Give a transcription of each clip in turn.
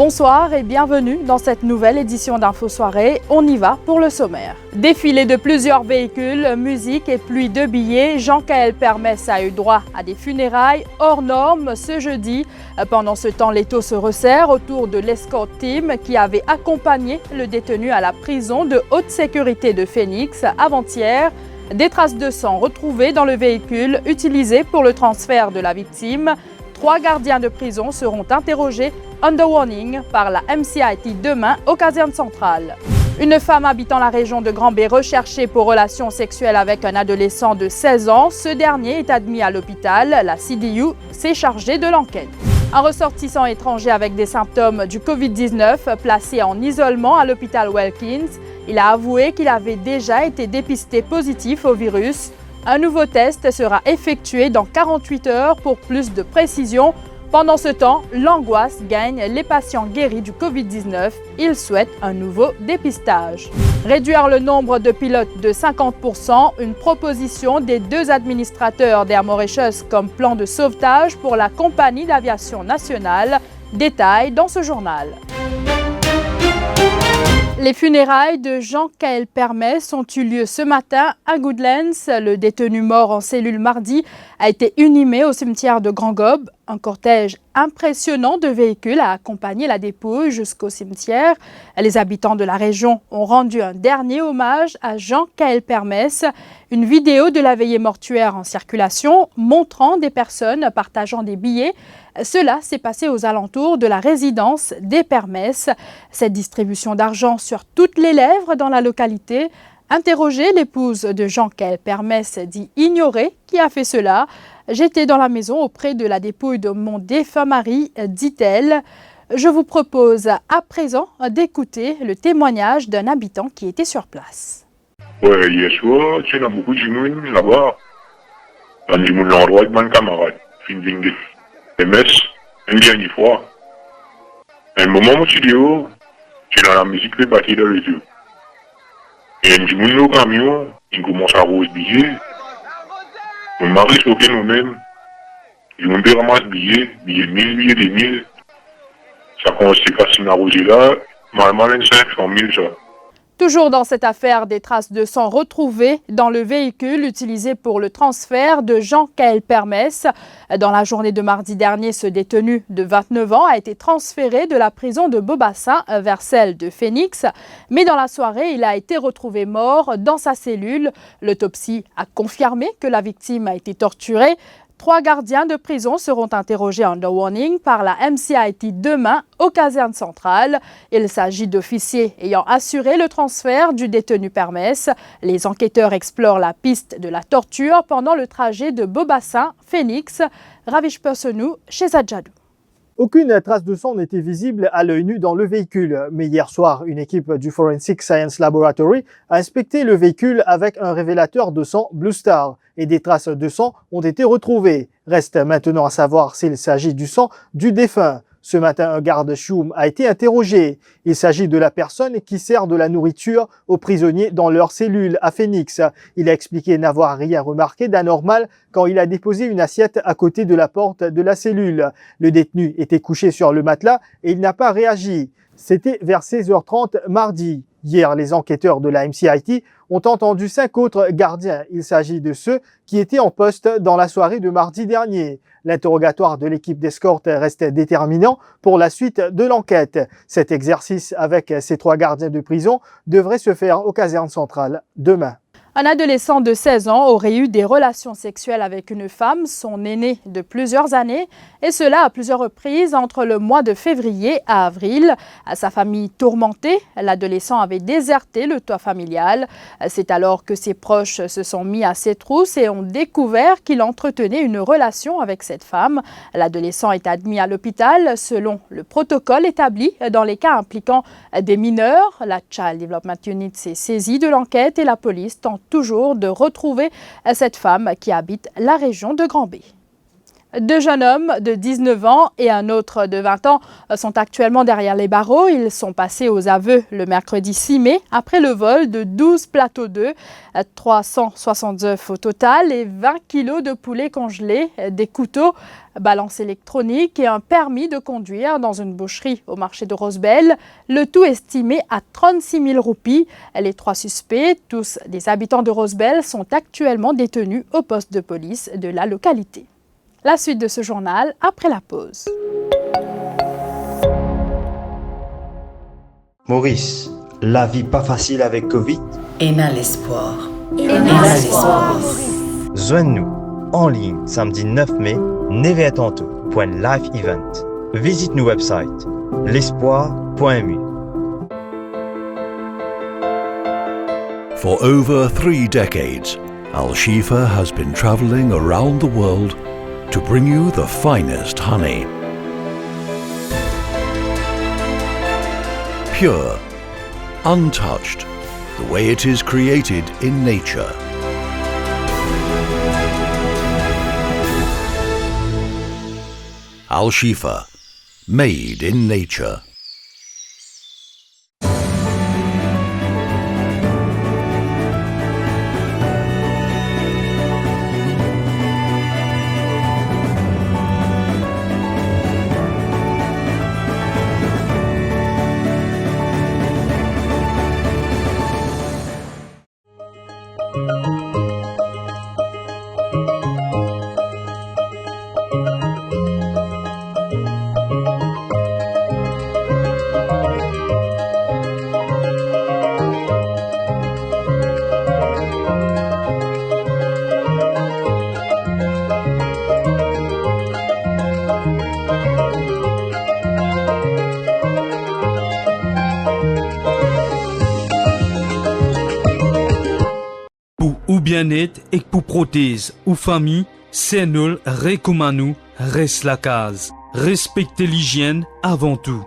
Bonsoir et bienvenue dans cette nouvelle édition d'Info Soirée. On y va pour le sommaire. Défilé de plusieurs véhicules, musique et pluie de billets, Jean-Kaël Permès a eu droit à des funérailles hors normes ce jeudi. Pendant ce temps, l'étau se resserre autour de l'escort team qui avait accompagné le détenu à la prison de haute sécurité de Phoenix avant-hier. Des traces de sang retrouvées dans le véhicule utilisé pour le transfert de la victime. 3 gardiens de prison seront interrogés under warning par la MCIT demain aux casernes centrales. Une femme habitant la région de Grand-Bay recherchée pour relations sexuelles avec un adolescent de 16 ans. Ce dernier est admis à l'hôpital. La CDU s'est chargée de l'enquête. Un ressortissant étranger avec des symptômes du Covid-19 placé en isolement à l'hôpital Wilkins. Il a avoué qu'il avait déjà été dépisté positif au virus. Un nouveau test sera effectué dans 48 heures pour plus de précision. Pendant ce temps, l'angoisse gagne les patients guéris du Covid-19. Ils souhaitent un nouveau dépistage. Réduire le nombre de pilotes de 50%, une proposition des 2 administrateurs d'Air Mauritius comme plan de sauvetage pour la compagnie d'aviation nationale. Détail dans ce journal. Les funérailles de Jean-Kaël Permès ont eu lieu ce matin à Goodlands. Le détenu mort en cellule mardi a été inhumé au cimetière de Grand Gobe. Un cortège impressionnant de véhicules a accompagné la dépouille jusqu'au cimetière. Les habitants de la région ont rendu un dernier hommage à Jean-Kaël Permès. Une vidéo de la veillée mortuaire en circulation montrant des personnes partageant des billets. Cela s'est passé aux alentours de la résidence des Permès. Cette distribution d'argent sur toutes les lèvres dans la localité. Interrogée, l'épouse de Jean-Kaël Permès dit ignorer qui a fait cela. J'étais dans la maison auprès de la dépouille de mon défunt mari, dit-elle. Je vous propose à présent d'écouter le témoignage d'un habitant qui était sur place. Ouais, hier soir, tu as beaucoup de gens là-bas. Dans le monde l'endroit de mon camarade, Finving MS, une dernière fois. Un moment où tu dis, oh, tu as la musique qui est dans les yeux. Et un petit monde au camion, il commence à rose billets. Mon mari s'occupe nous-mêmes. Je me ramasse billets 1000, billets 2000. Ça commence à casser à roser là, mal 500 000 ça. Toujours dans cette affaire, des traces de sang retrouvées dans le véhicule utilisé pour le transfert de Jean-Kaël Permès. Dans la journée de mardi dernier, ce détenu de 29 ans a été transféré de la prison de Beaubassin vers celle de Phoenix. Mais dans la soirée, il a été retrouvé mort dans sa cellule. L'autopsie a confirmé que la victime a été torturée. 3 gardiens de prison seront interrogés under warning par la MCIT demain aux casernes centrales. Il s'agit d'officiers ayant assuré le transfert du détenu Permès. Les enquêteurs explorent la piste de la torture pendant le trajet de Beaubassin-Phoenix. Ravish Personou chez Adjadou. Aucune trace de sang n'était visible à l'œil nu dans le véhicule, mais hier soir, une équipe du Forensic Science Laboratory a inspecté le véhicule avec un révélateur de sang Blue Star et des traces de sang ont été retrouvées. Reste maintenant à savoir s'il s'agit du sang du défunt. Ce matin, un garde Choum a été interrogé. Il s'agit de la personne qui sert de la nourriture aux prisonniers dans leur cellule à Phoenix. Il a expliqué n'avoir rien remarqué d'anormal quand il a déposé une assiette à côté de la porte de la cellule. Le détenu était couché sur le matelas et il n'a pas réagi. C'était vers 16h30 mardi. Hier, les enquêteurs de la MCIT ont entendu 5 autres gardiens. Il s'agit de ceux qui étaient en poste dans la soirée de mardi dernier. L'interrogatoire de l'équipe d'escorte reste déterminant pour la suite de l'enquête. Cet exercice avec ces 3 gardiens de prison devrait se faire aux casernes centrales demain. Un adolescent de 16 ans aurait eu des relations sexuelles avec une femme, son aînée de plusieurs années, et cela à plusieurs reprises entre le mois de février à avril. À sa famille tourmentée, l'adolescent avait déserté le toit familial. C'est alors que ses proches se sont mis à ses trousses et ont découvert qu'il entretenait une relation avec cette femme. L'adolescent est admis à l'hôpital selon le protocole établi dans les cas impliquant des mineurs. La Child Development Unit s'est saisie de l'enquête et la police tente toujours de retrouver cette femme qui habite la région de Grand-Bay. 2 jeunes hommes de 19 ans et un autre de 20 ans sont actuellement derrière les barreaux. Ils sont passés aux aveux le mercredi 6 mai après le vol de 12 plateaux d'œufs, 360 œufs au total et 20 kilos de poulet congelé, des couteaux, balance électronique et un permis de conduire dans une boucherie au marché de Rosebel. Le tout estimé à 36 000 roupies. Les 3 suspects, tous des habitants de Rosebel, sont actuellement détenus au poste de police de la localité. La suite de ce journal après la pause. Maurice, la vie pas facile avec Covid? Et n'a l'espoir. Joignez-nous en ligne samedi 9 mai, 9h30 .live-event. Visite nos websites l'espoir.mu. For over 3 decades, Al Shifa has been traveling around the world to bring you the finest honey. Pure, untouched, the way it is created in nature. Al Shifa, made in nature. Ou bien-être et pour prothèse ou famille, c'est nous recommandons reste la case. Respectez l'hygiène avant tout.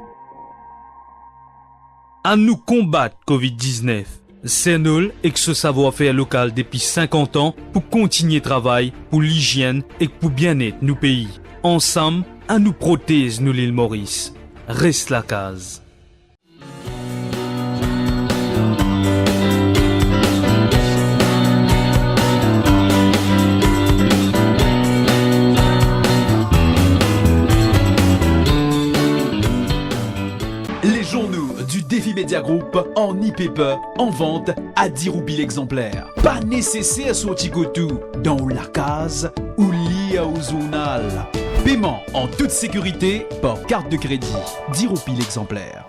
À nous combattre Covid-19. C'est nous et que ce savoir-faire local depuis 50 ans pour continuer le travail pour l'hygiène et pour bien-être nous pays. Ensemble, à nous prothèse nous l'île Maurice. Reste la case. Défi Media Group en e-paper en vente à 10 roupies l'exemplaire. Pas nécessaire sortir tout dans la case ou lié au journal. Paiement en toute sécurité par carte de crédit. 10 roupies l'exemplaire.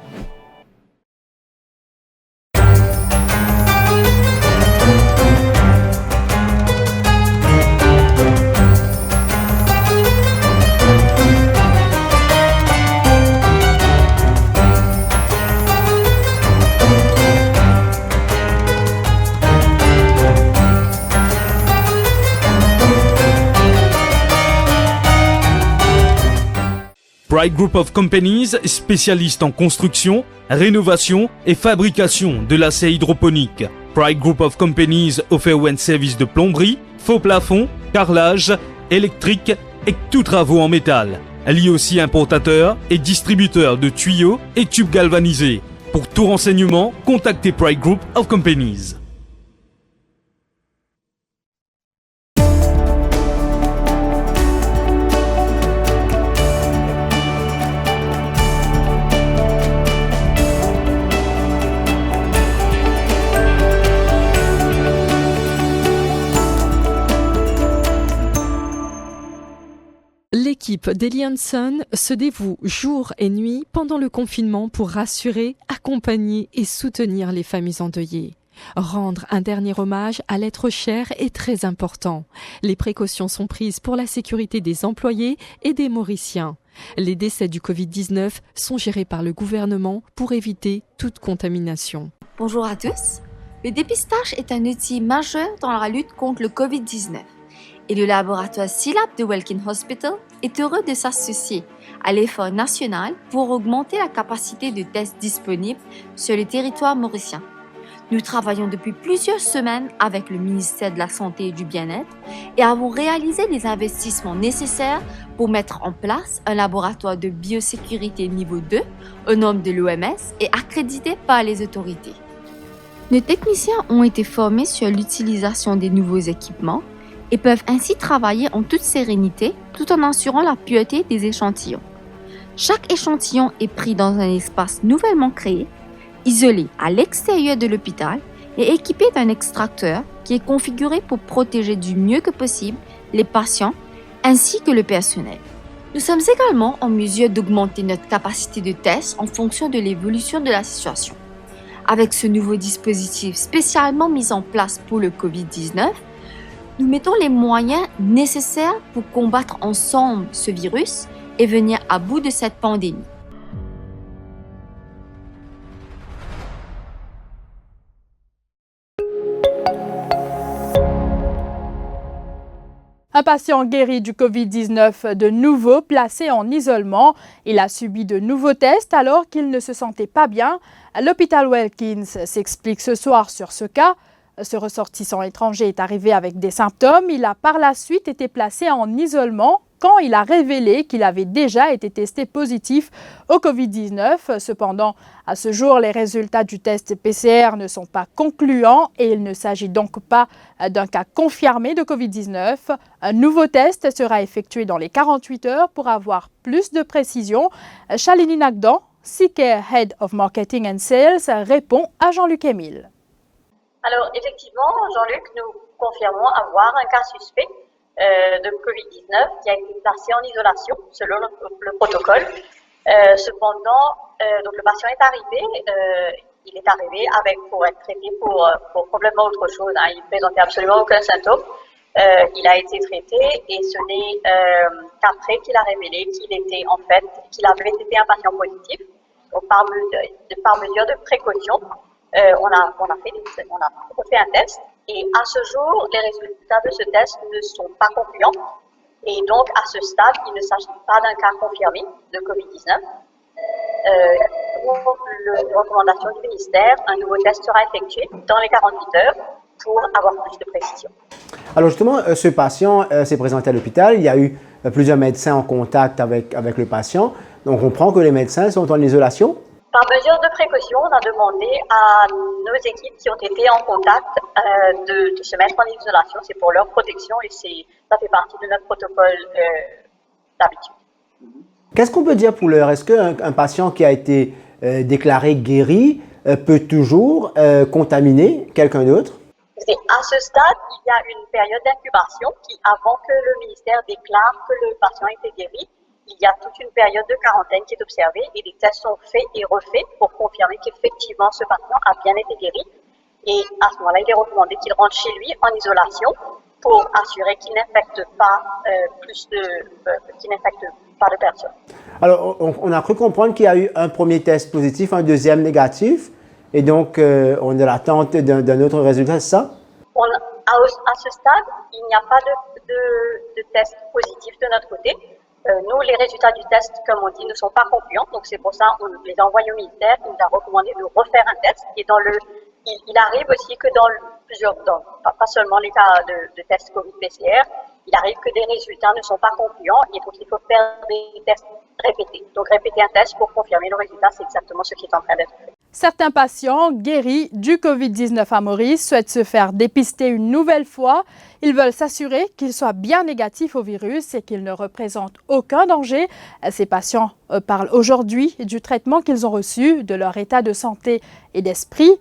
Pride Group of Companies, spécialiste en construction, rénovation et fabrication de l'acier hydroponique. Pride Group of Companies offre un service de plomberie, faux plafond, carrelage, électrique et tous travaux en métal. Elle est aussi importateur et distributeur de tuyaux et tubes galvanisés. Pour tout renseignement, contactez Pride Group of Companies. L'équipe d'Eli Hanson se dévoue jour et nuit pendant le confinement pour rassurer, accompagner et soutenir les familles endeuillées. Rendre un dernier hommage à l'être cher est très important. Les précautions sont prises pour la sécurité des employés et des Mauriciens. Les décès du Covid-19 sont gérés par le gouvernement pour éviter toute contamination. Bonjour à tous. Le dépistage est un outil majeur dans la lutte contre le Covid-19. Et le laboratoire SILAB de Welkin Hospital est heureux de s'associer à l'effort national pour augmenter la capacité de tests disponibles sur le territoire mauricien. Nous travaillons depuis plusieurs semaines avec le ministère de la Santé et du Bien-être et avons réalisé les investissements nécessaires pour mettre en place un laboratoire de biosécurité niveau 2 aux normes de l'OMS et accrédité par les autorités. Nos techniciens ont été formés sur l'utilisation des nouveaux équipements et peuvent ainsi travailler en toute sérénité tout en assurant la pureté des échantillons. Chaque échantillon est pris dans un espace nouvellement créé, isolé à l'extérieur de l'hôpital et équipé d'un extracteur qui est configuré pour protéger du mieux que possible les patients ainsi que le personnel. Nous sommes également en mesure d'augmenter notre capacité de test en fonction de l'évolution de la situation. Avec ce nouveau dispositif spécialement mis en place pour le COVID-19, nous mettons les moyens nécessaires pour combattre ensemble ce virus et venir à bout de cette pandémie. Un patient guéri du Covid-19 de nouveau placé en isolement. Il a subi de nouveaux tests alors qu'il ne se sentait pas bien. L'hôpital Wilkins s'explique ce soir sur ce cas. Ce ressortissant étranger est arrivé avec des symptômes. Il a par la suite été placé en isolement quand il a révélé qu'il avait déjà été testé positif au Covid-19. Cependant, à ce jour, les résultats du test PCR ne sont pas concluants et il ne s'agit donc pas d'un cas confirmé de Covid-19. Un nouveau test sera effectué dans les 48 heures pour avoir plus de précision. Shalini Nagdan, CCare Head of Marketing and Sales, répond à Jean-Luc Émile. Alors effectivement, Jean-Luc, nous confirmons avoir un cas suspect de Covid-19 qui a été placé en isolation selon le protocole. Cependant, donc le patient est arrivé, il est arrivé pour être traité pour complètement autre chose. Hein. Il ne présentait absolument aucun symptôme. Il a été traité et ce n'est qu'après qu'il a révélé qu'il avait été un patient positif. Donc par mesure de précaution, on a fait un test. Et à ce jour, les résultats de ce test ne sont pas concluants. Et donc, à ce stade, il ne s'agit pas d'un cas confirmé de Covid-19. Pour les recommandations du ministère, un nouveau test sera effectué dans les 48 heures pour avoir plus de précision. Alors justement, ce patient s'est présenté à l'hôpital. Il y a eu plusieurs médecins en contact avec le patient. Donc, on comprend que les médecins sont en isolation. Par mesure de précaution, on a demandé à nos équipes qui ont été en contact de se mettre en isolation. C'est pour leur protection et ça fait partie de notre protocole d'habitude. Qu'est-ce qu'on peut dire pour l'heure? Est-ce qu'un patient qui a été déclaré guéri peut toujours contaminer quelqu'un d'autre? À ce stade, il y a une période d'incubation qui, avant que le ministère déclare que le patient a été guéri, il y a toute une période de quarantaine qui est observée et des tests sont faits et refaits pour confirmer qu'effectivement ce patient a bien été guéri. Et à ce moment-là, il est recommandé qu'il rentre chez lui en isolation pour assurer qu'il n'infecte pas de personnes. Alors, on a cru comprendre qu'il y a eu un premier test positif, un deuxième négatif, et donc on est à l'attente d'un autre résultat, c'est ça? À ce stade, il n'y a pas de test positif de notre côté. Nous, les résultats du test, comme on dit, ne sont pas concluants. Donc, c'est pour ça qu'on les a envoyés au ministère. Il nous a recommandé de refaire un test. Et il arrive aussi que pas seulement les cas de tests COVID-PCR, il arrive que des résultats ne sont pas concluants. Et donc, il faut faire des tests répétés. Donc, répéter un test pour confirmer le résultat, c'est exactement ce qui est en train d'être fait. Certains patients guéris du Covid-19 à Maurice souhaitent se faire dépister une nouvelle fois. Ils veulent s'assurer qu'ils soient bien négatifs au virus et qu'ils ne représentent aucun danger. Ces patients parlent aujourd'hui du traitement qu'ils ont reçu, de leur état de santé et d'esprit.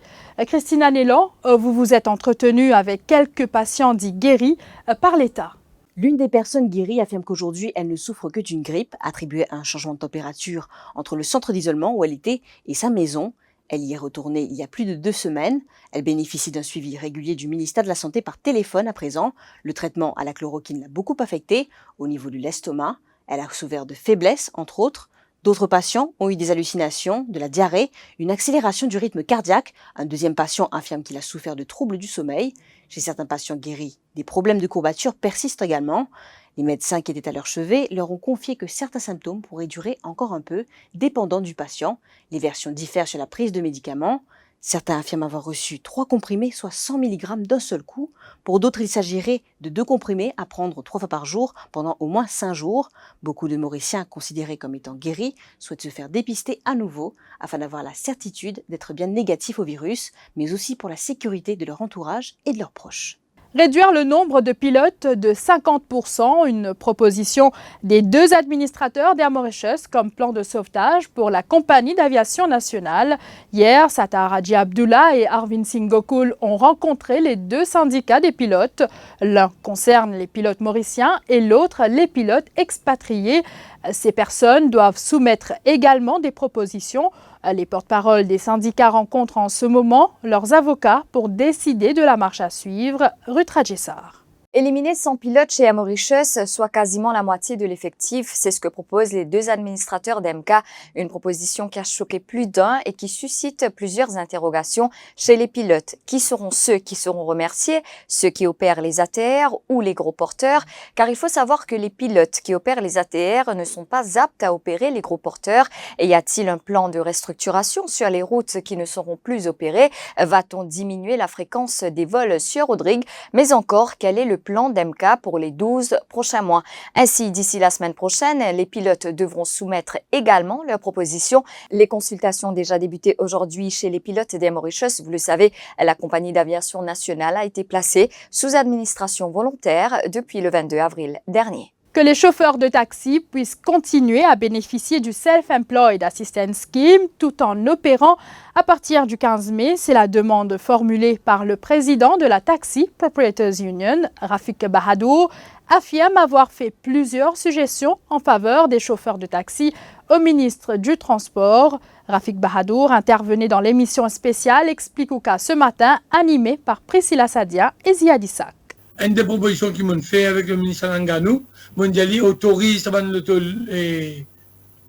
Christina Nélan, vous vous êtes entretenue avec quelques patients dits guéris par l'État. L'une des personnes guéries affirme qu'aujourd'hui, elle ne souffre que d'une grippe attribuée à un changement de température entre le centre d'isolement où elle était et sa maison. Elle y est retournée il y a plus de 2 semaines. Elle bénéficie d'un suivi régulier du ministère de la Santé par téléphone à présent. Le traitement à la chloroquine l'a beaucoup affectée au niveau de l'estomac. Elle a souffert de faiblesse, entre autres. D'autres patients ont eu des hallucinations, de la diarrhée, une accélération du rythme cardiaque. Un deuxième patient affirme qu'il a souffert de troubles du sommeil. Chez certains patients guéris, des problèmes de courbature persistent également. Les médecins qui étaient à leur chevet leur ont confié que certains symptômes pourraient durer encore un peu, dépendant du patient. Les versions diffèrent chez la prise de médicaments. Certains affirment avoir reçu 3 comprimés, soit 100 mg d'un seul coup. Pour d'autres, il s'agirait de 2 comprimés à prendre 3 fois par jour pendant au moins 5 jours. Beaucoup de Mauriciens, considérés comme étant guéris, souhaitent se faire dépister à nouveau afin d'avoir la certitude d'être bien négatifs au virus, mais aussi pour la sécurité de leur entourage et de leurs proches. Réduire le nombre de pilotes de 50%, une proposition des 2 administrateurs d'Air Mauritius comme plan de sauvetage pour la compagnie d'aviation nationale. Hier, Sattar Haji Abdullah et Arvind Singh Gokul ont rencontré les 2 syndicats des pilotes. L'un concerne les pilotes mauriciens et l'autre les pilotes expatriés. Ces personnes doivent soumettre également des propositions. Les porte-paroles des syndicats rencontrent en ce moment leurs avocats pour décider de la marche à suivre. Ruth Rajessar. Éliminer 100 pilotes chez Air Mauritius, soit quasiment la moitié de l'effectif, c'est ce que proposent les 2 administrateurs d'MK, une proposition qui a choqué plus d'un et qui suscite plusieurs interrogations chez les pilotes. Qui seront ceux qui seront remerciés, ceux qui opèrent les ATR ou les gros porteurs? Car il faut savoir que les pilotes qui opèrent les ATR ne sont pas aptes à opérer les gros porteurs. Et y a-t-il un plan de restructuration sur les routes qui ne seront plus opérées? Va-t-on diminuer la fréquence des vols sur Rodrigue? Mais encore, quel est le plan d'MK pour les 12 prochains mois. Ainsi, d'ici la semaine prochaine, les pilotes devront soumettre également leurs propositions. Les consultations ont déjà débuté aujourd'hui chez les pilotes d'Air Mauritius. Vous le savez, la compagnie d'aviation nationale a été placée sous administration volontaire depuis le 22 avril dernier. Que les chauffeurs de taxi puissent continuer à bénéficier du Self-Employed Assistance Scheme tout en opérant à partir du 15 mai. C'est la demande formulée par le président de la Taxi Proprietors Union, Rafik Bahadour, affirme avoir fait plusieurs suggestions en faveur des chauffeurs de taxi au ministre du Transport. Rafik Bahadour intervenait dans l'émission spéciale Explique au cas ce matin, animée par Priscilla Sadia et Ziad Issac. Une des propositions qu'ils m'ont fait avec le ministre Langanou, Mondiali autorise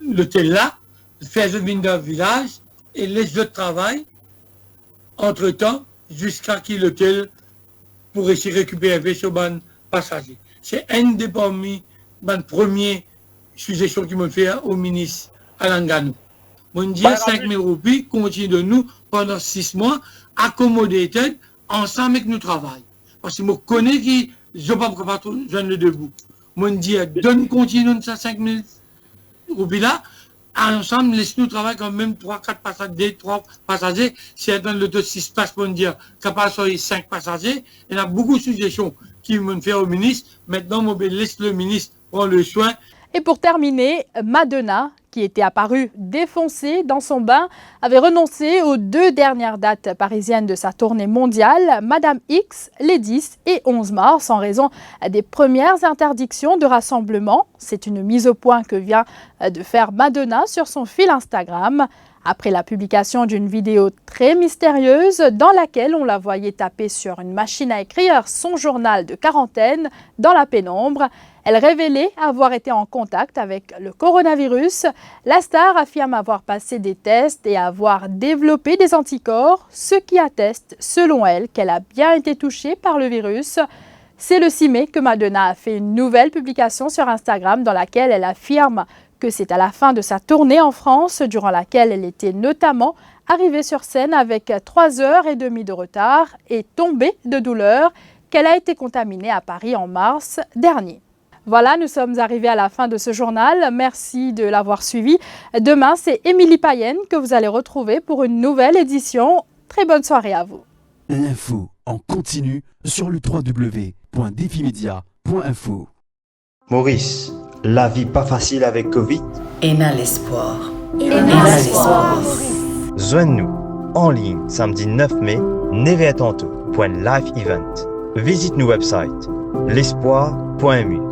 l'hôtel là, faire venir dans le village et laisse le travail entre-temps jusqu'à qu'il l'hôtel pour essayer de récupérer un peu sur les passagers. C'est une des premières suggestions qu'ils m'ont fait au ministre Langanou. Mondial 5 000 roupies continue de nous pendant 6 mois, accommoder ensemble avec nous travail. Parce que je connais que je ne peux pas joindre debout. Je dis, donne continue de 5 000 roupies là, ensemble, laisse-nous travailler quand même 3-4 passagers, c'est dans le 6 places pour dire capable de sortir 5 passagers. Il y a beaucoup de suggestions qui m'ont fait au ministre. Maintenant, je laisse le ministre prendre le soin. Et pour terminer, Madonna, qui était apparue défoncée dans son bain, avait renoncé aux 2 dernières dates parisiennes de sa tournée mondiale, Madame X, les 10 et 11 mars, en raison des premières interdictions de rassemblement. C'est une mise au point que vient de faire Madonna sur son fil Instagram. Après la publication d'une vidéo très mystérieuse dans laquelle on la voyait taper sur une machine à écrire son journal de quarantaine dans la pénombre, elle révélait avoir été en contact avec le coronavirus. La star affirme avoir passé des tests et avoir développé des anticorps, ce qui atteste, selon elle, qu'elle a bien été touchée par le virus. C'est le 6 mai que Madonna a fait une nouvelle publication sur Instagram dans laquelle elle affirme que c'est à la fin de sa tournée en France, durant laquelle elle était notamment arrivée sur scène avec 3h30 de retard et tombée de douleur, qu'elle a été contaminée à Paris en mars dernier. Voilà, nous sommes arrivés à la fin de ce journal. Merci de l'avoir suivi. Demain, c'est Émilie Payenne que vous allez retrouver pour une nouvelle édition. Très bonne soirée à vous. L'info en continu sur le www.defimedia.info. Maurice, la vie pas facile avec Covid? ENA l'espoir. ENA l'espoir. Joignez-nous en ligne samedi 9 mai, 9h30 pour un live event. Visite nos websites l'espoir.mu.